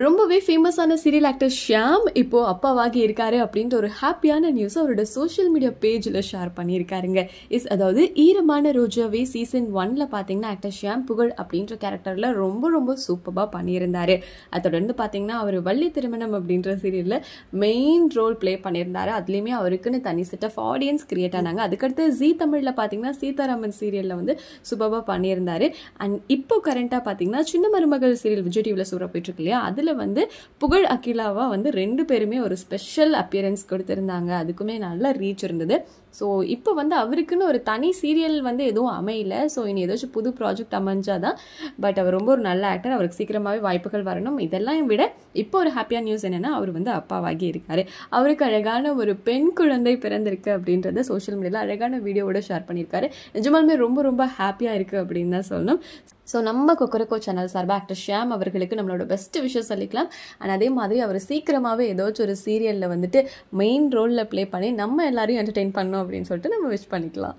ரொம்பவே ஃபேமஸான serial actor Shyam இப்போ அப்பாவாகி இருக்காரு அப்படின்ற ஒரு ஹாப்பியான நியூஸ் அவரோட சோஷியல் மீடியா பேஜில் ஷேர் பண்ணியிருக்காருங்க. அதாவது ஈரமான ரோஜாவே சீசன் 1ல் பார்த்தீங்கன்னா ஆக்டர் ஷியாம் புகழ் அப்படின்ற கேரக்டரில் ரொம்ப ரொம்ப சூப்பராக பண்ணியிருந்தாரு. அதை தொடர்ந்து பார்த்தீங்கன்னா அவர் வள்ளி திருமணம் அப்படின்ற சீரியலில் மெயின் ரோல் ப்ளே பண்ணியிருந்தாரு. அதுலேயுமே அவருக்குன்னு தனி செட் ஆஃப் ஆடியன்ஸ் கிரியேட் ஆனாங்க. அதுக்கடுத்து ஜீ தமிழில் பார்த்தீங்கன்னா சீதாராமன் சீரியலில் வந்து சூப்பராக பண்ணியிருந்தாரு. அண்ட் இப்போ கரண்ட்டாக பார்த்தீங்கன்னா சின்ன மருமகள் சீரியல் விஜய் டிவியில் சூப்பராக போயிட்டு இருக்கு இல்லையா, அதில் வந்து புகழ் அகிலாவா வந்து 2 பேருமே ஒரு ஸ்பெஷல் அப்பியரன்ஸ் கொடுத்துருந்தாங்க. அதுக்குமே நல்ல ரீச் இருந்தது. ஸோ இப்போ வந்து அவருக்குன்னு ஒரு தனி சீரியல் வந்து எதுவும் அமையல. ஸோ இனி ஏதாச்சும் புது ப்ராஜெக்ட் அமைஞ்சாதான். பட் அவர் ரொம்ப ஒரு நல்ல ஆக்டர். அவருக்கு சீக்கிரமாகவே வாய்ப்புகள் வரணும். இதெல்லாம் விட இப்போ ஒரு ஹாப்பியான நியூஸ் என்னென்னா அவர் வந்து அப்பாவாகி இருக்காரு. அவருக்கு அழகான ஒரு பெண் குழந்தை பிறந்திருக்கு அப்படின்றத சோஷியல் மீடியாவில் அழகான வீடியோவோட ஷேர் பண்ணியிருக்காரு. நிஜமாலுமே ரொம்ப ரொம்ப ஹாப்பியாக இருக்குது அப்படின்னு தான் சொல்லணும். ஸோ நம்ம கொக்கரக்கோ சேனல் சார்பாக ஆக்டர் ஷியாம் அவர்களுக்கு நம்மளோட பெஸ்ட் விஷயம் சொல்லிக்கலாம். அண்ட் அதே மாதிரி அவர் சீக்கிரமாகவே ஏதாச்சும் ஒரு சீரியலில் வந்துட்டு மெயின் ரோலில் ப்ளே பண்ணி நம்ம எல்லாரையும் என்டர்டெயின் பண்ணோம் அப்படின்னு சொல்லிட்டு நம்ம விஷ் பண்ணிக்கலாம்.